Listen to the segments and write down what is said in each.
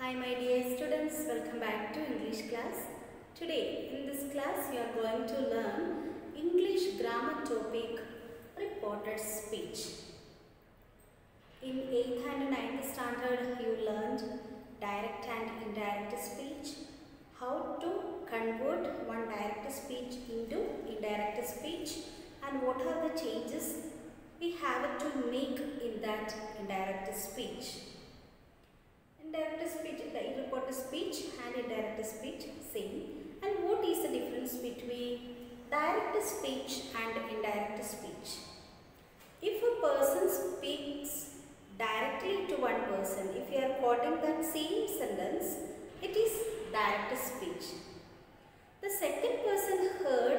Hi my dear students, welcome back to English class. Today in this class you are going to learn English grammar topic reported speech. In 8th and 9th standard you learned direct and indirect speech, how to convert one direct speech into indirect speech and what are the changes we have to make in that indirect speech. Indirect speech, the reported speech and indirect speech same. And what is the difference between direct speech and indirect speech? If a person speaks directly to one person, if you are quoting that same sentence, it is direct speech. The second person heard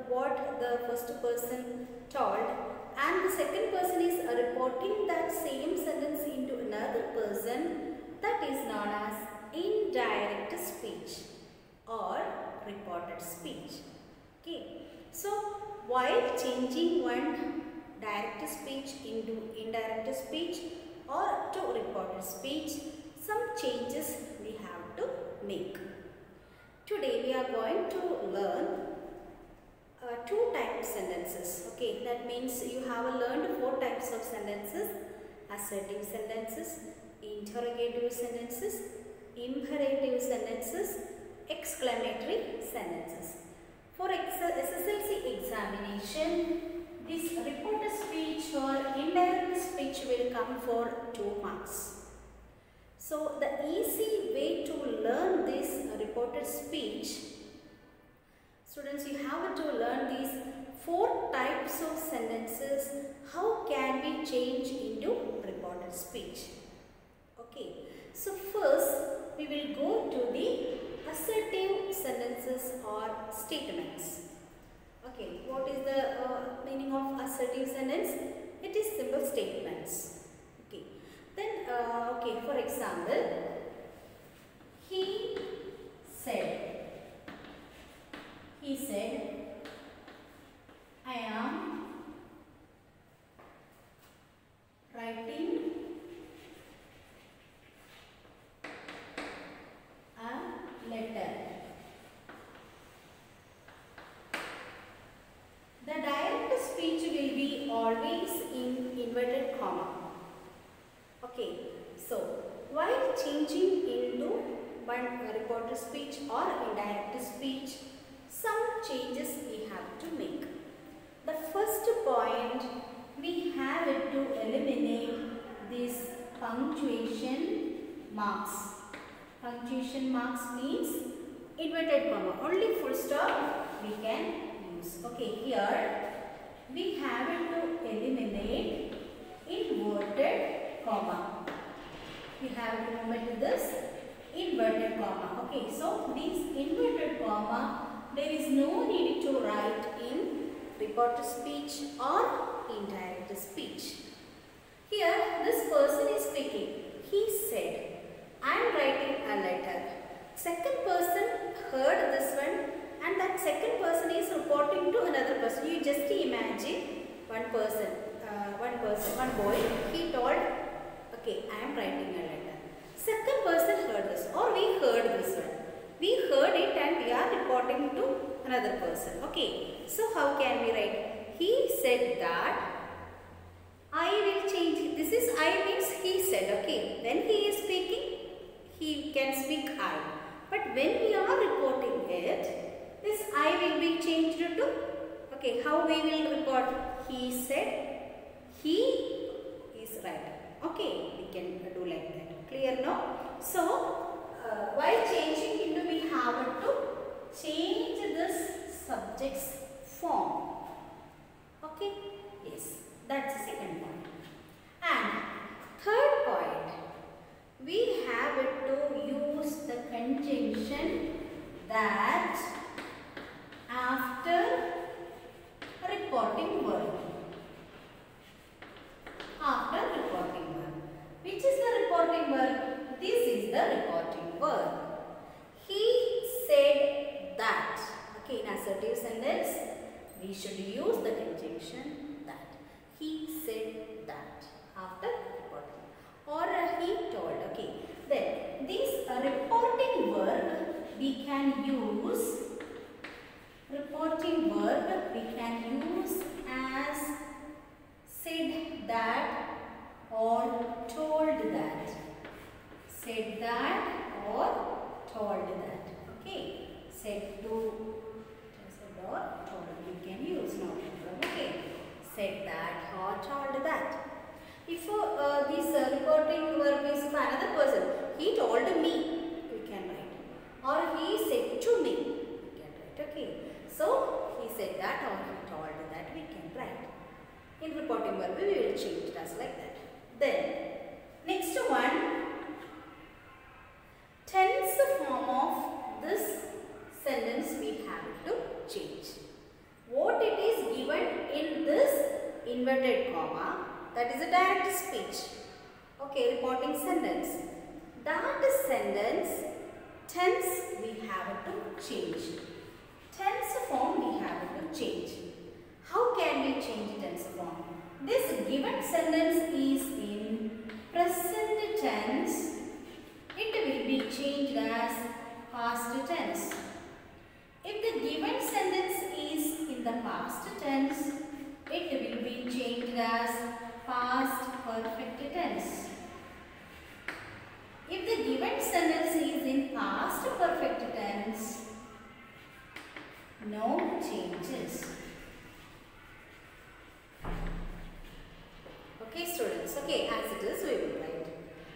what the first person told, and the second person is reporting that same sentence into another person. That is known as indirect speech or reported speech. Okay. So, while changing one direct speech into indirect speech or to reported speech, some changes we have to make. Today we are going to learn two types of sentences. Okay, that means you have learned four types of sentences: assertive sentences, interrogative sentences, imperative sentences, exclamatory sentences. For SSLC examination, this reported speech or indirect speech will come for 2 marks. So, the easy way to learn this reported speech, students, you have to learn these four types of sentences. How can we change into reported speech? Okay, so first we will go to the assertive sentences or statements. Okay, what is the meaning of assertive sentence? It is simple statements. Okay, then okay, for example, he said, I am writing a letter. The direct speech will be always in inverted comma. Okay, so while changing into one reported speech or indirect speech, some changes we have to make. The first point, we have to eliminate this punctuation marks. Punctuation marks means inverted comma. Only full stop we can use. Okay, here we have to eliminate inverted comma. We have to omit this inverted comma. Okay, so this inverted comma, there is no need to write in reported speech or indirect speech. Here this person is speaking. He said, I am writing a letter. Second person heard this one and that second person is reporting to another person. You just imagine one boy, he told, okay, I am writing a letter. Second person heard this, or we heard this one. We heard it and we are reporting to another person. Okay, so how can we write? He said that I will change. This is I means he said. Okay, when he is speaking, he can speak I. But when we are reporting it, this I will be changed to, okay, how we will report? He said, he is right. Okay, we can do like that. Clear now? So, while changing into, we have to change this subject's form. Okay, yes, that's the second point. And third point, we have to use the conjunction that after reporting word. After reporting word. Which is the reporting word? This is the reporting word. He said that. Okay, in assertive sentence, we should use the conjunction that. He said that after reporting. Or he told. Okay, then this we can use reporting verb, we can use as said that or told that. Said that or told that. Okay. Said to, said or told. We can use no problem. Okay. Said that or told that. If this reporting verb is for another person, he told me, we can write. Or he said to me, we can write. Okay. So he said that or he told that, we can write. In reporting verb we will change it as like that. Then next one, tense form of this sentence we have to change. What it is given in this inverted comma, that is a direct speech. Okay, reporting sentence. That sentence tense we have to change. Tense form we have to change. How can we change tense form? This given sentence is in present tense. It will be changed as past tense. If the given sentence is in the past tense, it will be changed as past perfect tense. If the given sentence is in past perfect tense, no changes. Okay students, okay, as it is we will write.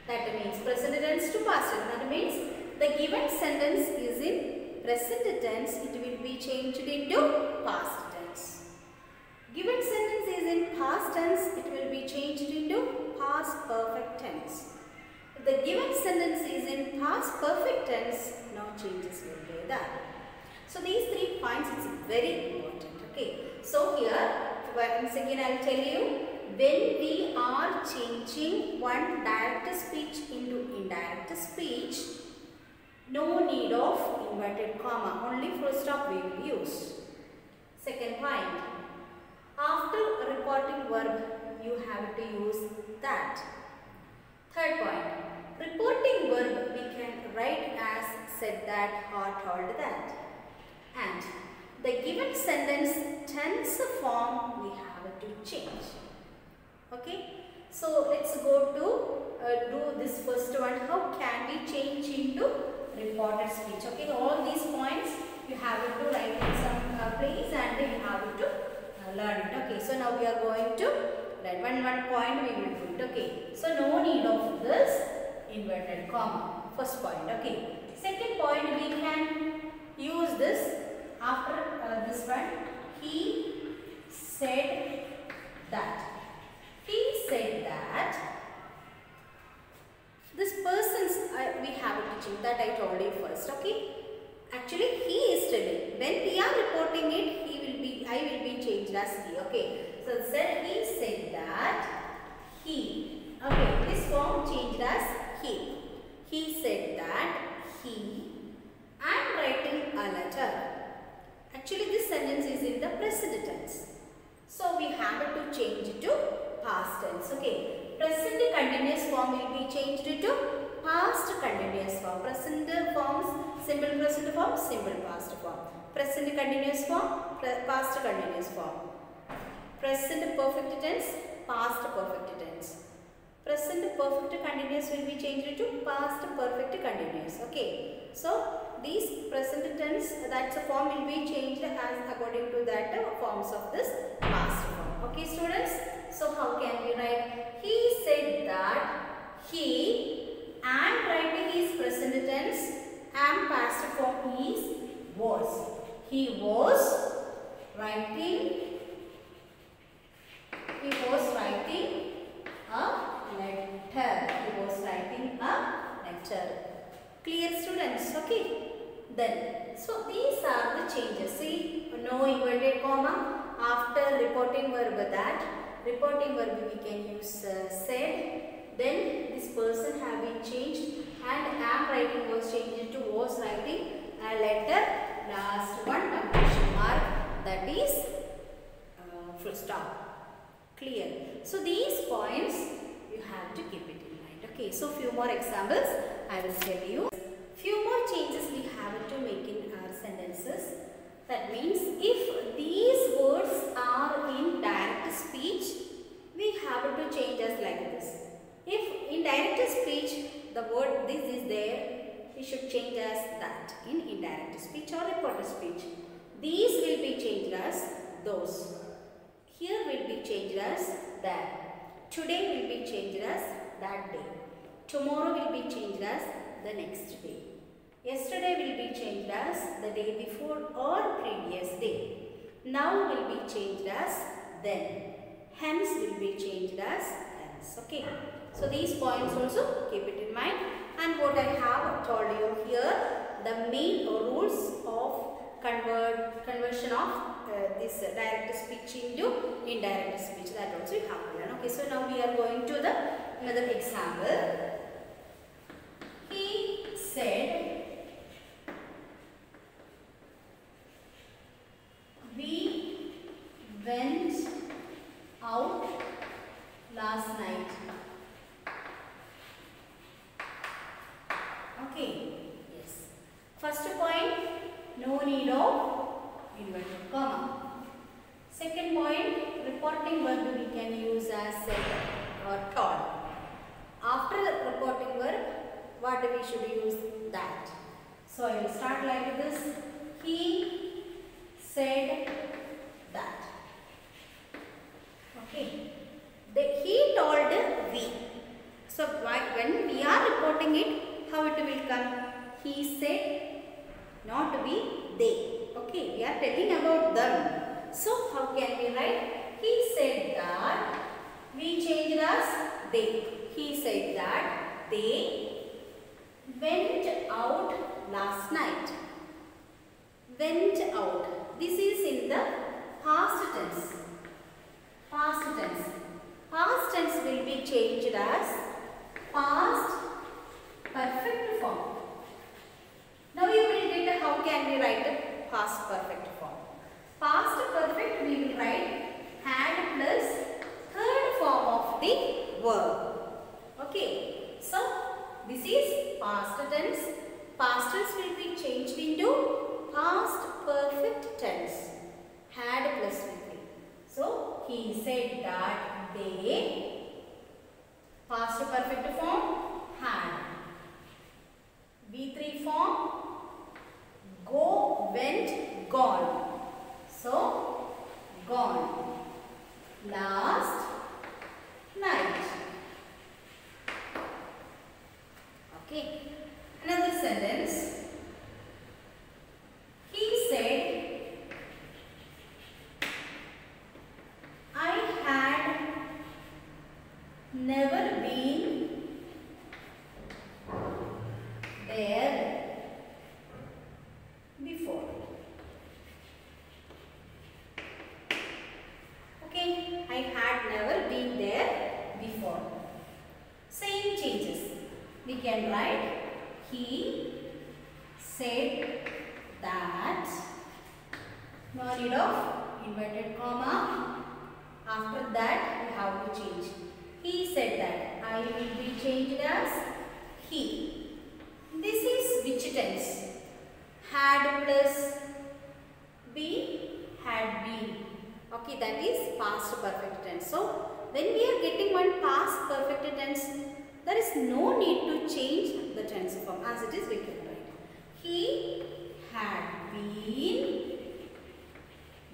That means present tense to past tense. That means the given sentence is in present tense, it will be changed into past tense. Given sentence is in past tense, it will be changed into past perfect tense. If the given sentence is in past perfect tense, no changes will be there. So these 3 points is very important. Okay. So here once again I will tell you, when we are changing one direct speech into indirect speech, no need of inverted comma, only full stop we will use. Second point, after a reporting verb you have to use that. Third point, reporting verb we can write as said that or told that. And the given sentence tense form we have to change. Okay. So let's go to do this first one. How can we change into reported speech? Okay. All these points you have to write in some place and you have to learn it. Okay. So now we are going to learn one point we will do it. Okay. So no need of this inverted comma. First point. Okay. Second point, we can use this after this one. He said that. He said that. This person's we have to change that I told you first. Okay. Actually, he is telling. When we are reporting it, I will be changed as he. Okay. So said he said that he. Okay. This form changed as he. He said that he. I am writing a letter. Actually, this sentence is in the present tense. So we have to change it to past tense. Okay. Present continuous form will be changed to past continuous form. Present forms, simple present form, simple past form. Present continuous form, past continuous form. Present perfect tense, past perfect tense. Present perfect continuous will be changed to past perfect continuous. Okay. So these present tense, that's a form will be changed as according to that forms of this past form. Okay students. So how can we write? He said that he, and writing is present tense and past form is was. He was writing. He was writing a letter. He was writing a letter. Clear students? Okay. Then, so these are the changes. See, no inverted comma after reporting verb that. Reporting verb we can use said. Then this person have been changed and am writing was changed to was writing a letter. Last one punctuation mark, that is full stop. Clear. So these points you have to keep it in mind. Okay. So few more examples I will tell you. Few more changes we have to That means if these words are in direct speech, we have to change as like this. If in direct speech the word this is there, we should change as that in indirect speech or reported speech. These will be changed as those. Here will be changed as that. Today will be changed as that day. Tomorrow will be changed as the next day. Yesterday will be changed as the day before or previous day. Now will be changed as then. Hence will be changed as hence. Okay. So these points also keep it in mind. And what I have told you here, the main rules of conversion of this direct speech into indirect speech, that also you have to learn. Okay. So now we are going to the another example. He said, we went out last night. Okay, yes. First point, no need of inverted comma. Second point, reporting verb we can use as said or told. After the reporting verb, what we should use? That. So I will start like this. He said that. Okay. He told we. So when we are reporting it, how it will come? He said, not we, they. Okay. We are telling about them. So how can we write? He said that. We change it as they. He said that they went out last night. Went out. This is in the past tense. Past tense. Past tense will be changed as past perfect form. Now you will get how can we write the past perfect form. Past perfect we will write had plus third form of the verb. Okay. So this is past tense. Past tense will be changed into past perfect tense. Had plus V3. So he said that they, past perfect form, had. V3 form, go, went, gone. So gone. Last night. Okay. Another sentence. He said, I had never been there before. Okay, I had never been there before. Same changes. We can write he said that, no need of inverted comma. After that we have to change. He said that. I will be changed as he. This is which tense? Had plus been, had been. Okay, that is past perfect tense. So when we are getting one past perfect tense, there is no need to change the tense form as it is written, right? He had been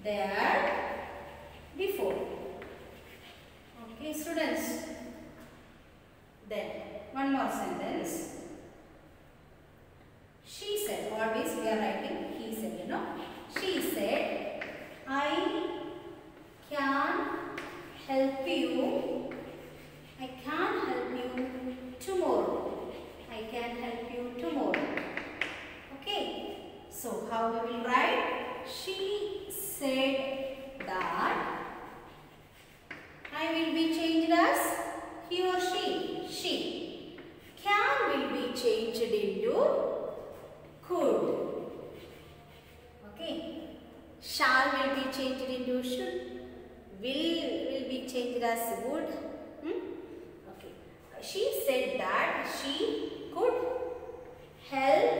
there before. Okay, students. Then one more sentence. She said, always we are writing he said, you know. She said, I can help you. I can help you tomorrow. I can help you tomorrow. Okay. So how we will write? She said that. I will be changed as he or she. She. Can will be changed into could. Okay. Shall will be changed into should. Will be changed as would. Okay. She said that she could help.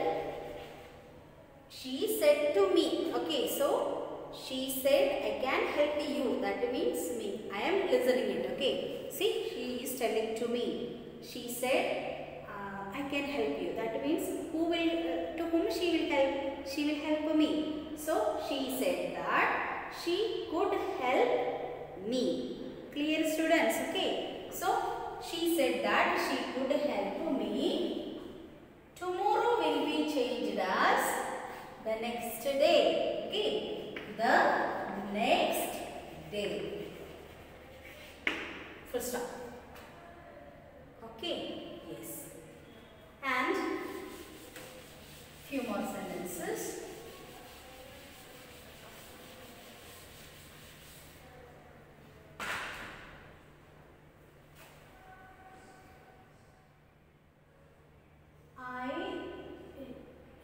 She said to me. Okay. So to me. She said, I can help you. That means who will, to whom she will help? She will help me. So she said that she could help me. Clear, students? Okay. So she said that she could help me. Tomorrow will be changed as the next day. Okay. The next day. Full stop. Okay. Yes. And few more sentences.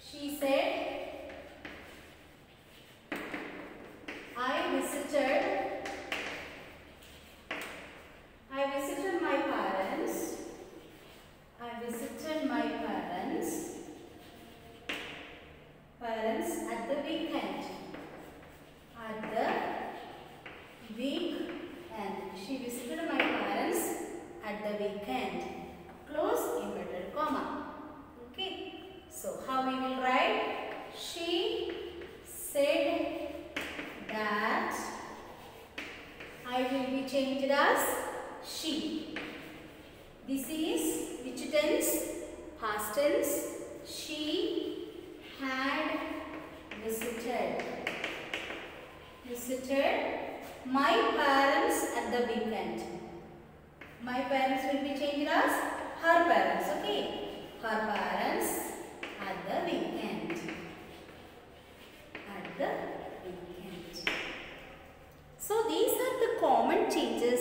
She said, I visited my parents. I visited my parents at the weekend. At the weekend. She visited my parents at the weekend. Close inverted comma. Okay. So how we will write? She said that. I will be changed as she. This is which tense? Past tense. She had visited my parents at the weekend. My parents will be changed as her parents. Okay. Her parents at the weekend. At the weekend. So these are the common changes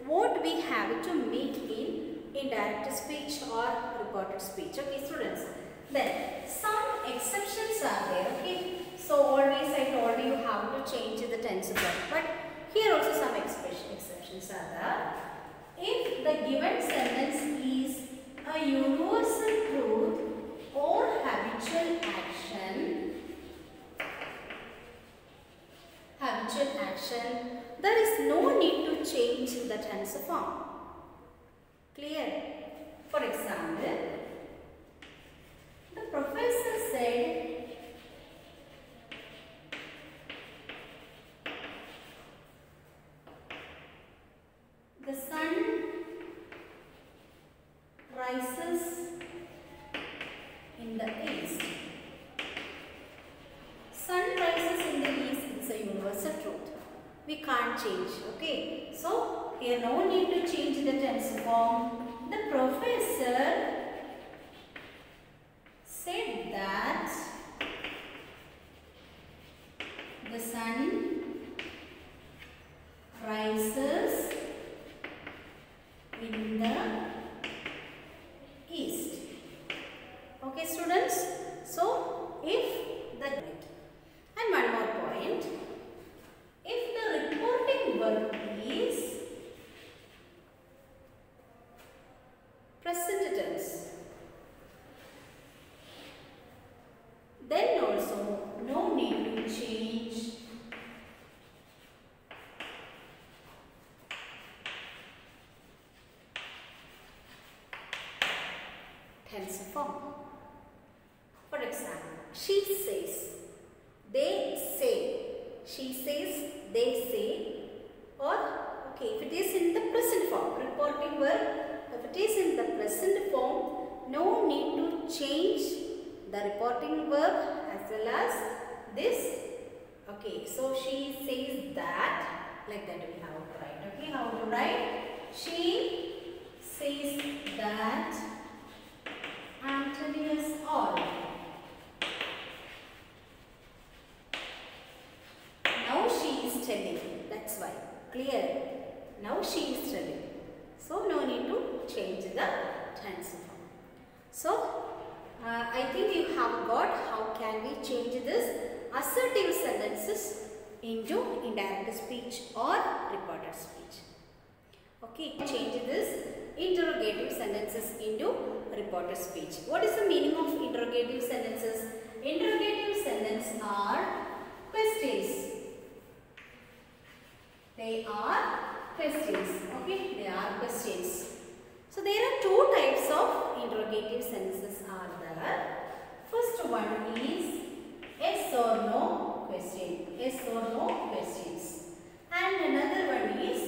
what we have to make in indirect speech or reported speech. Okay, students. Then some exceptions are there. Okay. So always I told you how to change the tense verb. But here also some exceptions are there. If the given sentence is a universal truth or habitual action, there is no need to change the tense form. Clear? For example, the professor said, the sun rises in the east. Sun rises in the east, it's a universal truth. We can't change. Okay. So here no need to change the tense form. The professor said that the sun rises in the east. Okay, students. So if the and one more point. If the reporting verb is present tense, then also no need to change tense form. For example, she says, they say, she says, they say, or okay, if it is in the present form, reporting verb, if it is in the present form, no need to change the reporting verb as well as this. Okay, so she says that, like that we have to write. Okay, how to write? She says that I am telling us all. Now she is telling. That's why. Clear? Now she is telling. So no need to change the tense form. So I think you have got how can we change this assertive sentences into indirect speech or reported speech. Okay, change this interrogative sentences into reported speech. What is the meaning of interrogative sentences? Interrogative sentences are questions. They are questions. Okay, they are questions. So interrogative sentences are there. First one is yes or no question. Yes or no questions. And another one is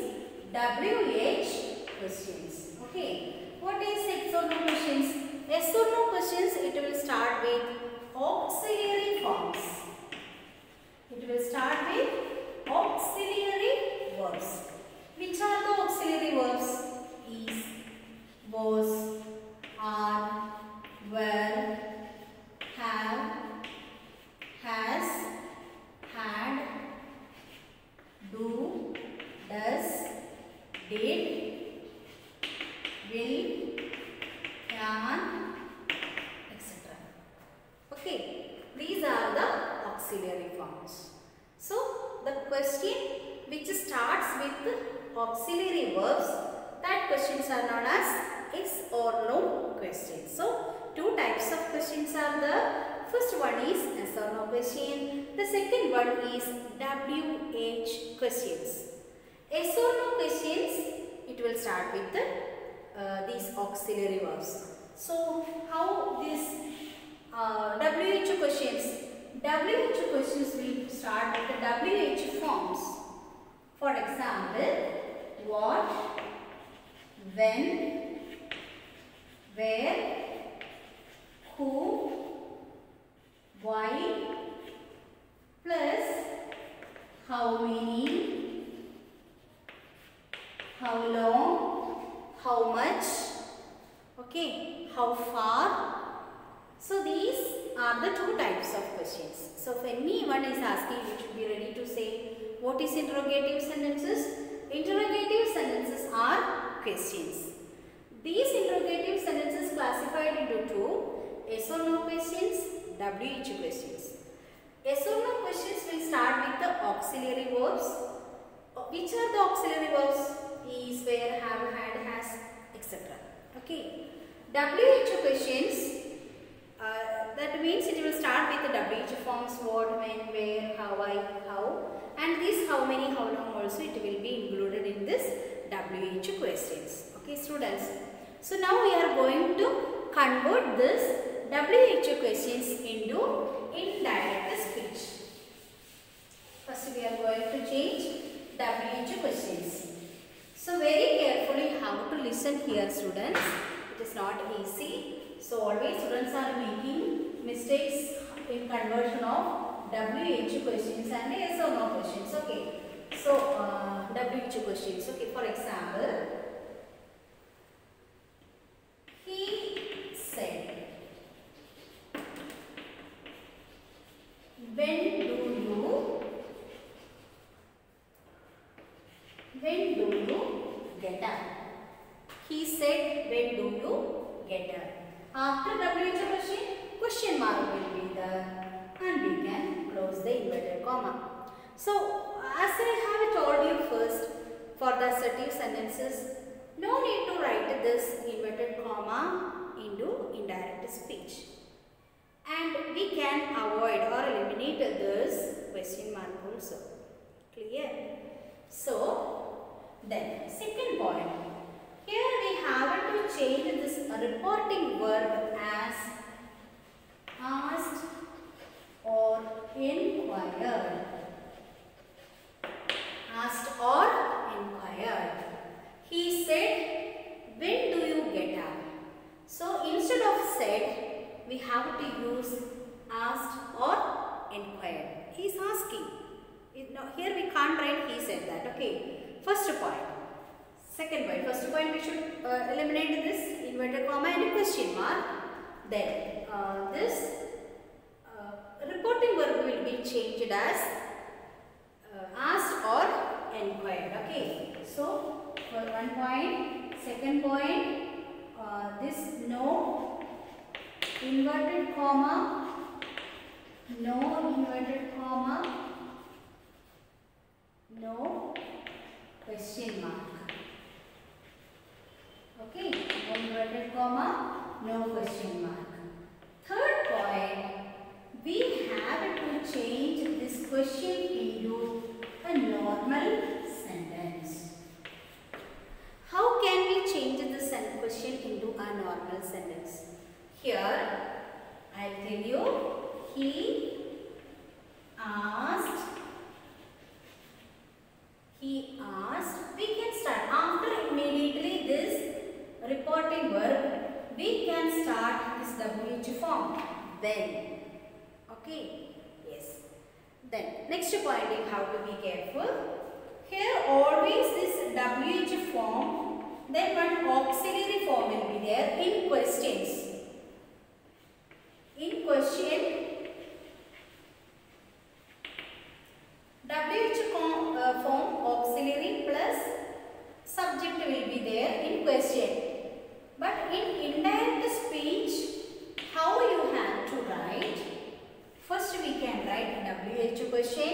WH questions. Okay. What is yes or no questions? Yes or no questions, it will start with auxiliary forms. It will start with auxiliary verbs. Which are the auxiliary verbs? Is, was, are, were, have, has, had, do, does, did, will, can, etc. Okay, these are the auxiliary forms. So, the question which starts with auxiliary verbs, that questions are known as yes or no questions. So, two types of questions are there. First one is yes or no question. The second one is WH questions. Yes or no questions, it will start with these auxiliary verbs. So, how this WH questions? WH questions will start with the WH forms. For example, what, when, where, who, why, plus how many, how long, how much, okay, how far. So these are the two types of questions. So if anyone is asking, you should be ready to say what is interrogative sentences. Interrogative sentences are questions. These interrogative sentences classified into two: yes or no questions, WH questions. Yes or no questions will start with the auxiliary verbs. Which are the auxiliary verbs? Is, where, have, had, has, etc. Okay. WH questions, that means it will start with the WH forms: what, when, where, how, why, how, and this how many, how long also it will be included in this WH questions. Okay, students. So now we are going to convert this WH questions into indirect speech. First we are going to change WH questions. So very carefully you have to listen here, students. It is not easy. So always students are making mistakes in conversion of WH questions and yes or no questions. Okay. So WH questions. Okay. For example, he said. When do you get up? He said, when do you get up? After WH question, question mark will be there and we can close the inverted comma. So, as I have told you first, for the assertive sentences, no need to write this inverted comma into indirect speech. And we can avoid or eliminate this question mark also. Clear? So, then second point. Here we have to change this reporting verb as asked or inquired. Asked or inquired. He said, when do you get up? So instead of said, we have to use asked or inquired. He is asking. Here we can't write he said that. Okay. First point. Second point. First point we should eliminate this inverted comma and a question mark. Then this reporting verb will be changed as asked or inquired. Okay. So for one point. Second point. This no inverted comma. No inverted comma. No question mark. Okay, no inverted comma, no question mark. Third point, we have to change this question into a normal sentence. How can we change this question into a normal sentence? Here I'll tell you. He asked. He asked. We can start after immediately this reporting verb. We can start this WH form. Then. Okay. Yes. Then next point you have to be careful. Here always this WH form, then one auxiliary form will be there in questions. In question, form auxiliary plus subject will be there in question. But in indirect speech, how you have to write? First we can write WH question,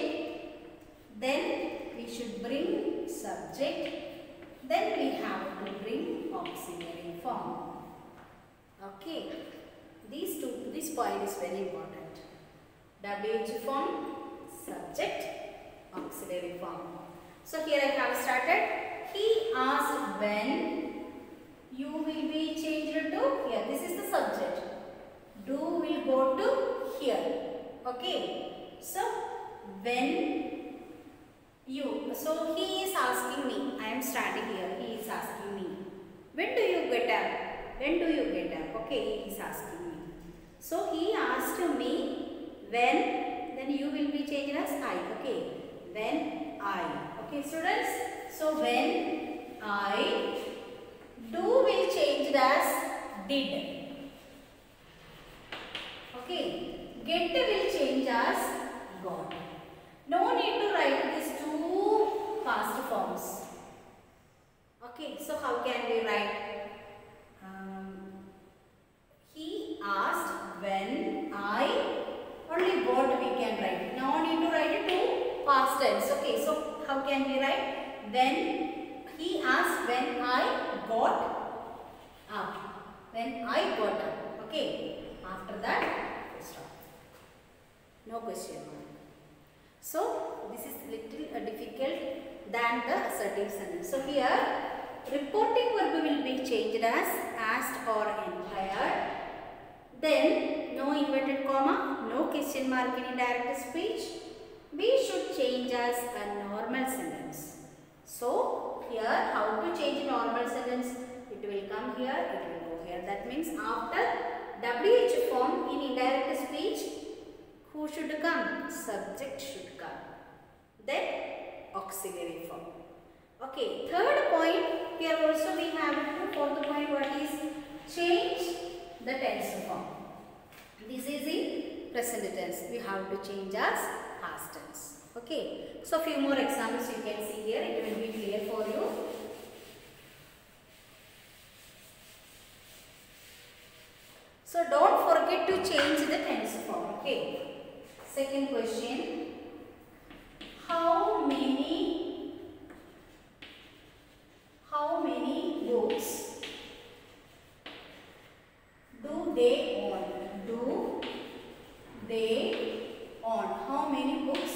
then we should bring subject, then we have to bring auxiliary form. Okay, this point is very important. WH form, subject, auxiliary form. So here I have started. He asked when. You will be changed to here. This is the subject. Do will go to here. Okay. So when you. So he is asking me. I am standing here. He is asking me. When do you get up? When do you get up? Okay. He is asking me. So he asked me when. Then you will be changed as I. Okay. When I. Okay, students. So when I. Do will change as did. Okay. Get will change as got. No need to write these two past forms. Okay. So how can we write? He asked when I. Only got we can write. No need to write it to past tense. Okay. So how can we write? When. He asked when I got up. When I got up. Okay. After that, stop. No question mark. So, this is little difficult than the assertive sentence. So, here, reporting verb will be changed as asked or inquired. Then, no inverted comma, no question mark in indirect speech. We should change as a normal sentence. So, here how to change normal sentence? It will come here, it will go here. That means after WH form in indirect speech, who should come? Subject should come. Then auxiliary form. Okay, third point, here also we have fourth point, what is change the tense form. This is in present tense. We have to change as past tense. Okay, so few more examples you can see here. It will be clear for you. So don't forget to change the tense form. Okay. Second question. How many books do they own? Do they own? How many books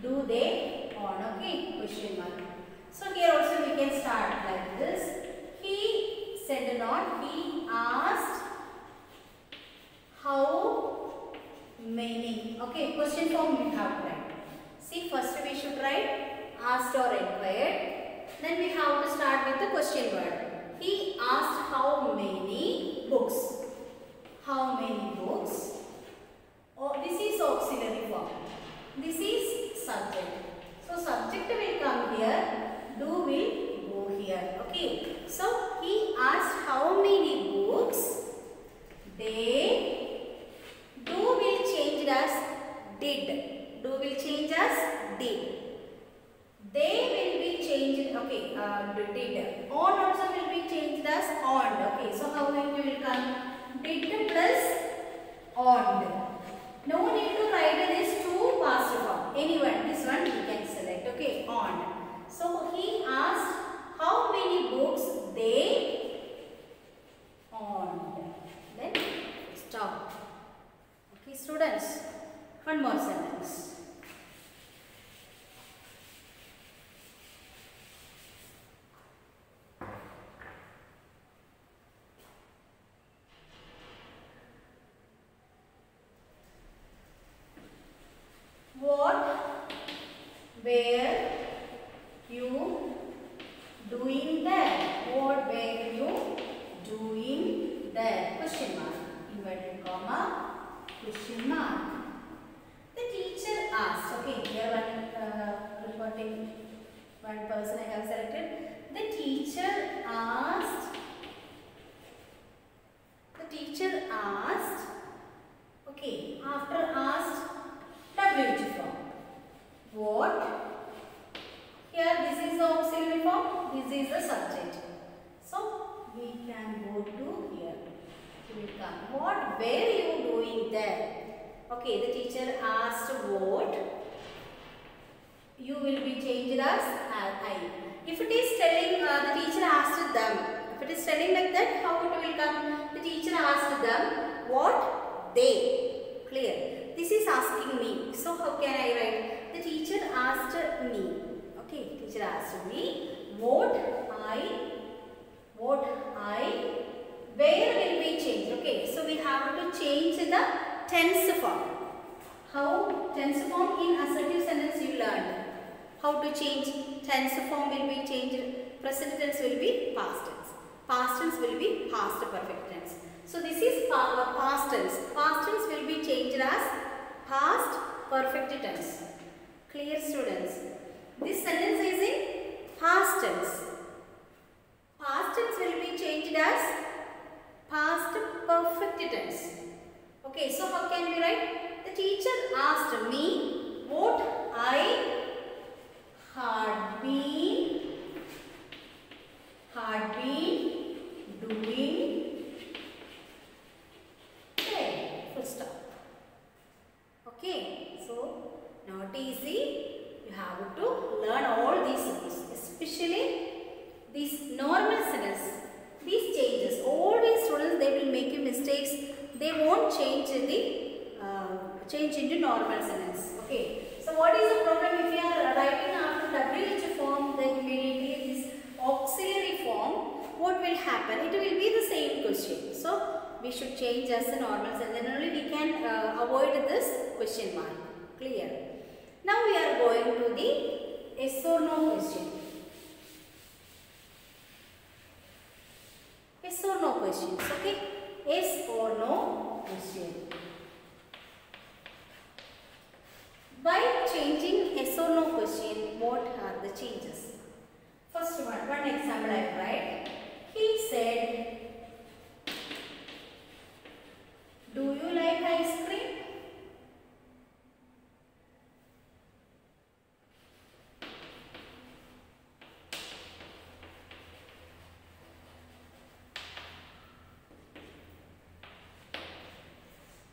do they own? Okay, question mark. So here also we can start like this. He said not. He asked how many. Okay, question form we have to write. See, first we should write asked or inquired. Then we have to start with the question word. He asked how many books. How many books? Oh, this is auxiliary form. This is subject. So subject will come here. Do will go here. Okay. So he asked how many books. They. Do will change as did. Do will change as did. They will be changed. Okay. Did. On also will be changed as on. Okay. So how it will come? Did plus on. No need to write this two past form. Anyone, this one you can select. Okay, on. So he asked how many books they owned. Then stop. Okay, students. One more sentence. were you doing there? What were you doing there? Question mark. Inverted comma. Question mark. The teacher asked. Okay, here reporting one person I have selected. The teacher asked. The teacher asked. Okay, after asked, WH form. What? Here this is the auxiliary form. This is the subject. So we can go to here. Here we come. What were you doing there? Okay, the teacher asked what. You will be changed as I. If it is telling the teacher asked them. If it is telling like that, how it will come? The teacher asked them what they. Clear? This is asking me. So how can I write? The teacher asked me. Okay, teacher asked me what I, where will be changed? Okay, so we have to change the tense form. How tense form in assertive sentence you learned. How to change tense form will be changed. Present tense will be past tense. Past tense will be past perfect tense. So this is past tense. Past tense will be changed as past perfect tense. Clear, students? This sentence is in past tense. Past tense will be changed as past perfect tense. Okay, so how can we write? The teacher asked me what I had been doing. Okay, full stop. Okay, so not easy. You have to learn all these things, especially these normal sentence. These changes, always students, they will make you mistakes. They won't change into normal sentence. Okay. So what is the problem if you are writing after WH form, then immediately this auxiliary form? What will happen? It will be the same question. So we should change as the normal sentence. Then only we can avoid this question mark. Clear? Now we are going to the yes or no question. Yes or no questions. Okay. Yes or no question. By changing yes or no question, what are the changes? First one example I write. He said, do you like ice cream?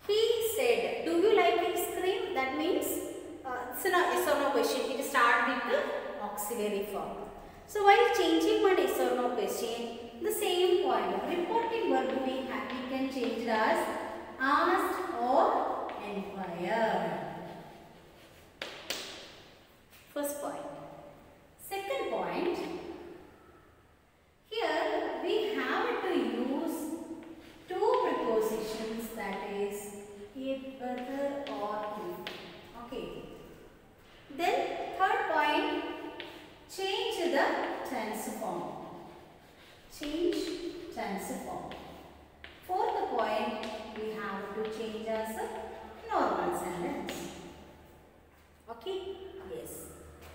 He said, do you like ice cream? That means it's a yes or no question. It starts with the auxiliary form. So while changing one yes or no question, the same point, reporting verb we can change it as asked or inquired. First point. Second point, here we have to use two prepositions, that is if, whether or if. Okay. Then third point, change the tense form. Change tense form. Fourth point, we have to change as a normal sentence. Okay? Yes.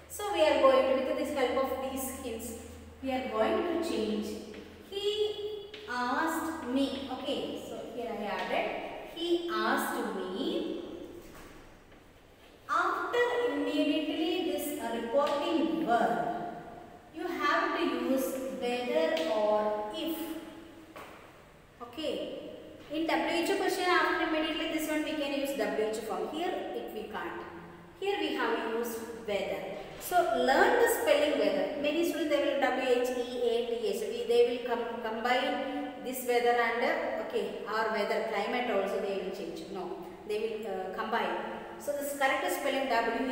So we are going to, with the help of these hints, we are going to change. He asked me. Okay. So here I added. He asked me. After immediately this reporting verb, you have to use whether or if. Okay. In WH question, after immediately this one we can use WH form. Here we can't. Here we have used whether. So learn the spelling whether. Many students they will WHEATH. They will combine this weather and okay, our weather, climate also they will change. No, they will combine. So this correct spelling WHETHER.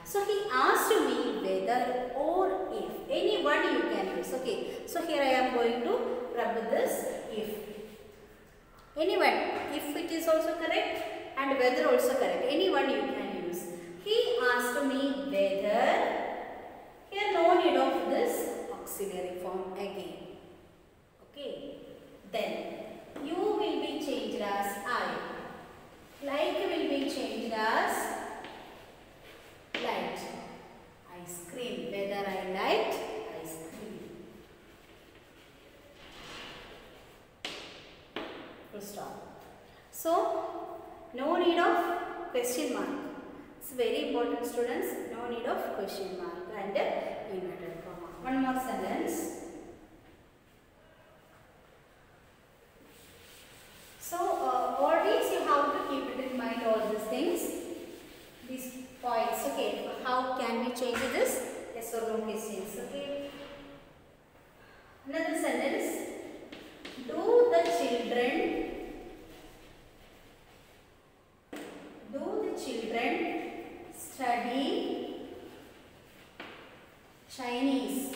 So he asked me whether or if. Any one you can use. Okay. So here I am going to rub this if. Any one. If it is also correct and whether also correct. Any one you can use. He asked me whether. Here no need of this auxiliary form again. Okay. Then you will be changed as I. Like will be changed as light. Ice cream. Whether I liked ice cream. Full stop. So no need of question mark. It's very important, students. No need of question mark and inverted comma. One more sentence. So all these you have to keep it in mind, all these things, these points. Okay, how can we change this? Yes or no questions. Okay. Another sentence. Do the children study Chinese?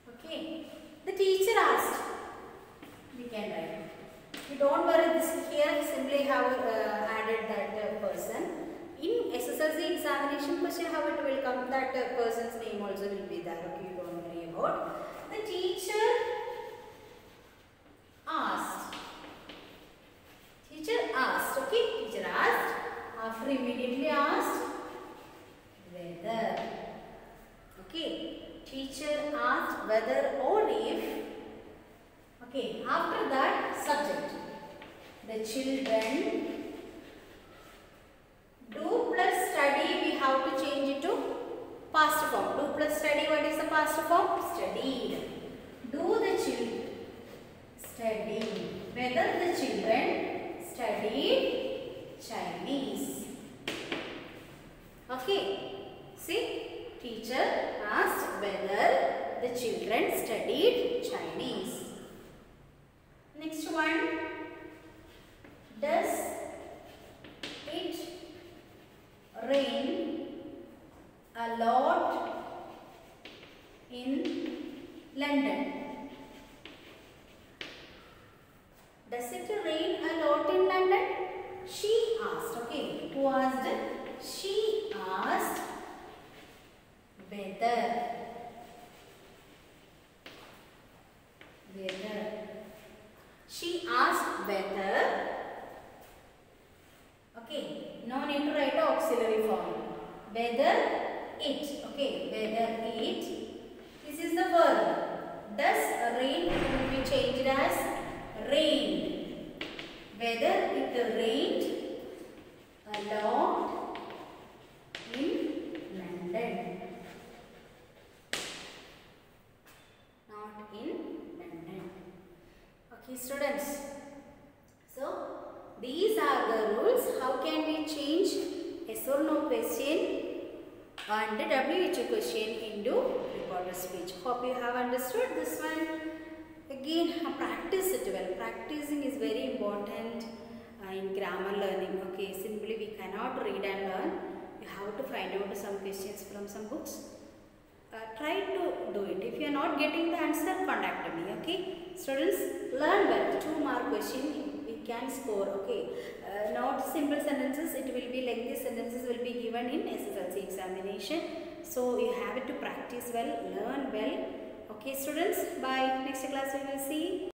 Okay. The teacher asked. We can write. You don't worry, this here simply have added that person. In SSLC examination question, how it will come, that person's name also will be there. Okay, you don't worry about. The teacher asked. Teacher asked. Okay, teacher asked. After immediately asked whether. Okay, teacher asked whether or if. Okay, after that subject. The children do plus study, we have to change it to past form. Do plus study, what is the past form? Studied. Do the children study? Whether the children studied Chinese. Okay. See, teacher asked whether the children studied Chinese. Next one. Does it rain a lot in London? Does it rain a lot in London? She asked. Okay, who asked? She asked whether. She asked whether. Okay, no need to write auxiliary form. Whether it. Okay, whether it. This is the verb. Does rain will be changed as rained. Whether it rained a lot in London. Not in London. Okay, students. So, these are the rules. How can we change yes or no question and WH question into reported speech? Hope you have understood this one. Again, practice it well. Practicing is very important in grammar learning. Okay, simply we cannot read and learn. You have to find out some questions from some books. Try to do it. If you are not getting the answer, contact me. Okay, students, learn well. 2 mark question we can score. Okay, not simple sentences. It will be lengthy sentences will be given in SSLC examination. So you have to practice well, learn well. Okay, students. Bye. Next class we will see.